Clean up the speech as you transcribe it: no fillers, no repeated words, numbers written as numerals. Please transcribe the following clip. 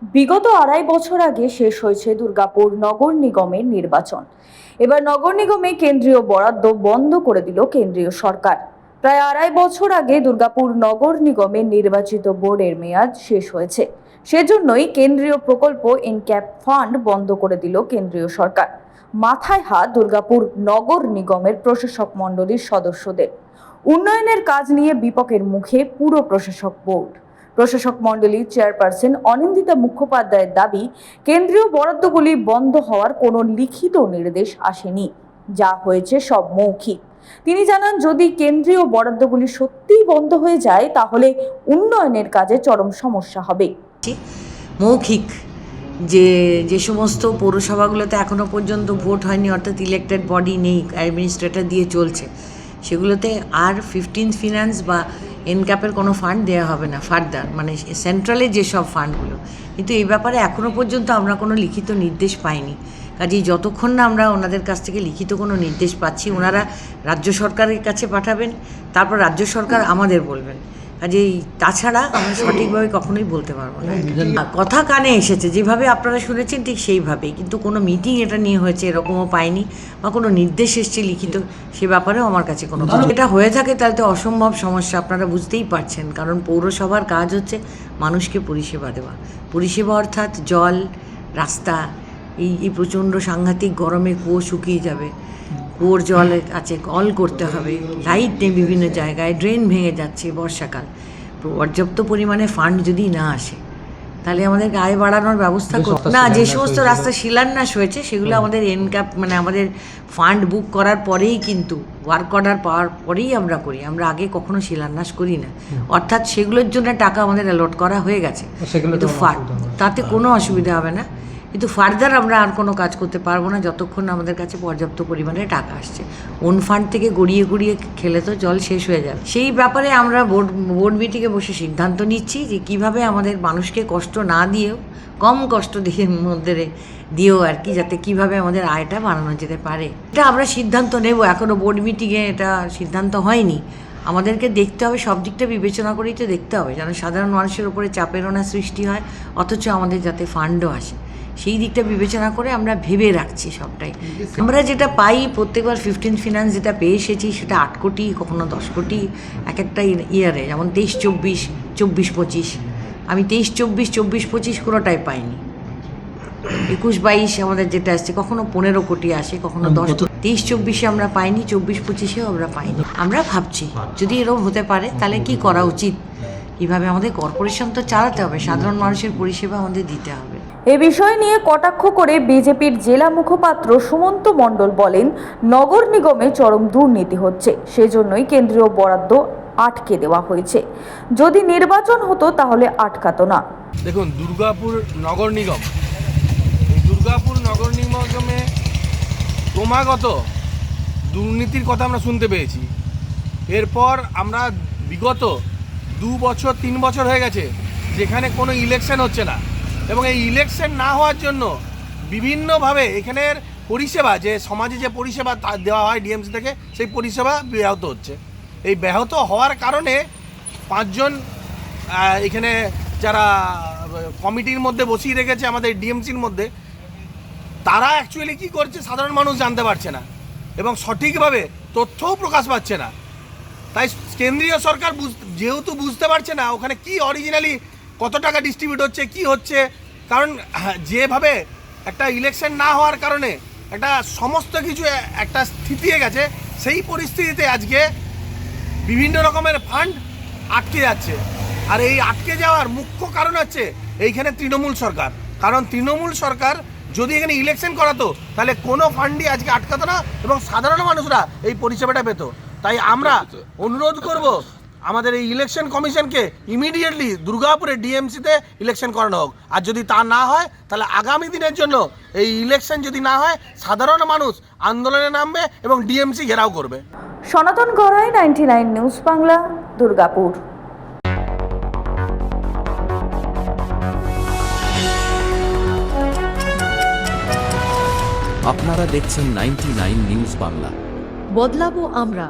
বিগত ২.৫ বছর আগে শেষ হয়েছে দুর্গাপুর নগর নিগমের নির্বাচন। এবার নগর নিগমে কেন্দ্রীয় বরাদ্দ বন্ধ করে দিল কেন্দ্রীয় সরকার। প্রায় ২.৫ বছর আগে দুর্গাপুর নগর নিগমের নির্বাচিত বোর্ডের মেয়াদ শেষ হয়েছে। সেজন্যই কেন্দ্রীয় প্রকল্প এনক্যাপ ফান্ড বন্ধ করে দিল কেন্দ্রীয় সরকার। মাথায় হাত দুর্গাপুর নগর নিগমের প্রশাসক মণ্ডলীর সদস্যদের। উন্নয়নের কাজ নিয়ে বিপাকের মুখে পুরো প্রশাসক বোর্ড। প্রশাসক মণ্ডলীর চেয়ারপারসন অনিন্দিতা মুখোপাধ্যায়ের দাবি, কেন্দ্রীয় বরাদ্দগুলি বন্ধ হওয়ার কোনো লিখিত নির্দেশ আসেনি, যা হয়েছে সব মৌখিক। তিনি জানান, যদি কেন্দ্রীয় বরাদ্দগুলি সত্যিই বন্ধ হয়ে যায় তাহলে উন্নয়নের কাজে চরম সমস্যা হবে। মৌখিক যে সমস্ত পৌরসভাগুলোতে এখনও পর্যন্ত ভোট হয়নি, অর্থাৎ ইলেক্টেড বডি নেই, অ্যাডমিনিস্ট্রেটর দিয়ে চলছে, সেগুলোতে আর 15th ফিনান্স বা এনক্যাপের কোনো ফান্ড দেওয়া হবে না ফার্দার, মানে সেন্ট্রালের যেসব ফান্ডগুলো। কিন্তু এই ব্যাপারে এখনও পর্যন্ত আমরা কোনো লিখিত নির্দেশ পাইনি। কাজেই যতক্ষণ না আমরা ওনাদের কাছ থেকে লিখিত কোনো নির্দেশ পাচ্ছি, ওনারা রাজ্য সরকারের কাছে পাঠাবেন, তারপর রাজ্য সরকার আমাদের বলবেন। কাজেই তাছাড়া আমরা সঠিকভাবে কখনোই বলতে পারবো না। কথা কানে এসেছে, যেভাবে আপনারা শুনেছেন ঠিক সেইভাবেই, কিন্তু কোনো মিটিং এটা নিয়ে হয়েছে এরকমও পাইনি, বা কোনো নির্দেশ এসছে লিখিত, সে ব্যাপারেও আমার কাছে কোনো কিছু। এটা হয়ে থাকে তাহলে তো অসম্ভব সমস্যা, আপনারা বুঝতেই পারছেন। কারণ পৌরসভার কাজ হচ্ছে মানুষকে পরিষেবা দেওয়া। পরিষেবা অর্থাৎ জল, রাস্তা, এই প্রচণ্ড সাংঘাতিক গরমে কুয়ো শুকিয়ে যাবে, কুয়োর জল আছে, কল করতে হবে, লাইট নেই বিভিন্ন জায়গায়, ড্রেন ভেঙে যাচ্ছে, বর্ষাকাল, পর্যাপ্ত পরিমাণে ফান্ড যদি না আসে তাহলে আমাদের আয় বাড়ানোর ব্যবস্থা করতে না। যে সমস্ত রাস্তা শিলান্যাস হয়েছে সেগুলো আমাদের এনক্যাপ, মানে আমাদের ফান্ড বুক করার পরেই, কিন্তু ওয়ার্ক অর্ডার পাওয়ার পরেই আমরা করি, আমরা আগে কখনো শিলান্যাস করি না। অর্থাৎ সেগুলোর জন্য টাকা আমাদের অ্যালট করা হয়ে গেছে, কিন্তু তাতে কোনো অসুবিধা হবে না। কিন্তু ফার্দার আমরা আর কোনো কাজ করতে পারবো না যতক্ষণ আমাদের কাছে পর্যাপ্ত পরিমাণে টাকা আসছে। ওন ফান্ড থেকে গড়িয়ে গড়িয়ে খেলে তো জল শেষ হয়ে যাবে। সেই ব্যাপারে আমরা বোর্ড মিটিংয়ে বসে সিদ্ধান্ত নিচ্ছি যে কিভাবে আমাদের মানুষকে কষ্ট না দিয়েও, কম কষ্ট দিয়ে মধ্যে দিয়েও আর কি, যাতে কিভাবে আমাদের আয়টা বাড়ানো যেতে পারে, এটা আমরা সিদ্ধান্ত নেব। এখনও বোর্ড মিটিংয়ে এটা সিদ্ধান্ত হয়নি। আমাদেরকে দেখতে হবে, সব দিকটা বিবেচনা করেই তো দেখতে হবে, যেন সাধারণ মানুষের উপরে চাপেরও না সৃষ্টি হয়, অথচ আমাদের যাতে ফান্ডও আসে, সেই দিকটা বিবেচনা করে আমরা ভেবে রাখছি সবটাই। আমরা যেটা পাই প্রত্যেকবার 15th ফিনান্স যেটা পেয়ে এসেছি সেটা 8 কোটি, কখনো 10 কোটি এক একটা ইয়ারে, যেমন 23-24, 24-25। আমি 23-24, 24-25 কোনোটাই পাইনি। 21-22 আমাদের যেটা আসছে, কখনো 15 কোটি আসে, কখনো 10। 23-24 আমরা পাইনি, 24-25 আমরা পাইনি। আমরা ভাবছি যদি এরকম হতে পারে তাহলে কি করা উচিত, কিভাবে আমাদের কর্পোরেশন তো চালাতে হবে, সাধারণ মানুষের পরিষেবা আমাদের দিতে হবে। এ বিষয় নিয়ে কটাক্ষ করে বিজেপির জেলা মুখপাত্র সুমন্ত মণ্ডল বলেন, নগর নিগমে চরম দুর্নীতি হচ্ছে, সেজন্যই কেন্দ্রীয় বরাদ্দ আটকে দেওয়া হয়েছে। যদি নির্বাচন হতো তাহলে আটকাতো না। দেখুন, দুর্গাপুর নগর নিগমে ক্রমাগত দুর্নীতির কথা আমরা শুনতে পেয়েছি। এরপর আমরা বিগত 2 বছর 3 বছর হয়ে গেছে যেখানে কোনো ইলেকশন হচ্ছে না, এবং এই ইলেকশন না হওয়ার জন্য বিভিন্নভাবে এখানের পরিষেবা, যে সমাজে যে পরিষেবা দেওয়া হয় ডিএমসি থেকে, সেই পরিষেবা ব্যাহত হচ্ছে। এই ব্যাহত হওয়ার কারণে 5 জন এখানে যারা কমিটির মধ্যে বসিয়ে রেখেছে আমাদের ডিএমসির মধ্যে, তারা অ্যাকচুয়ালি কী করছে সাধারণ মানুষ জানতে পারছে না, এবং সঠিকভাবে তথ্যও প্রকাশ পাচ্ছে না। তাই কেন্দ্রীয় সরকার যেহেতু বুঝতে পারছে না ওখানে কি অরিজিনালি কত টাকা ডিস্ট্রিবিউট হচ্ছে, কি হচ্ছে, কারণ যেভাবে একটা ইলেকশন না হওয়ার কারণে একটা সমস্ত কিছু একটা স্থিতিয়ে গেছে, সেই পরিস্থিতিতে আজকে বিভিন্ন রকমের ফান্ড আটকে যাচ্ছে। আর এই আটকে যাওয়ার মুখ্য কারণ হচ্ছে এইখানে তৃণমূল সরকার। কারণ তৃণমূল সরকার যদি এখানে ইলেকশন করাতো তাহলে কোনো ফান্ডই আজকে আটকাতো না, এবং সাধারণ মানুষরা এই পরিষেবাটা পেত। তাই আমরা অনুরোধ করব আমাদের এই ইলেকশন কমিশনকে ইমিডিয়েটলি দুর্গাপুরের ডিএমসিতে ইলেকশন করানো হোক। আর যদি তা না হয় তাহলে আগামী দিনের জন্য এই ইলেকশন যদি না হয় সাধারণ মানুষ আন্দোলনে নামবে এবং ডিএমসি ঘেরাও করবে। সনাতন গড়াই, 99 নিউজ বাংলা, দুর্গাপুর। আপনারা দেখছেন 99 নিউজ বাংলা। বদলাবো আমরা।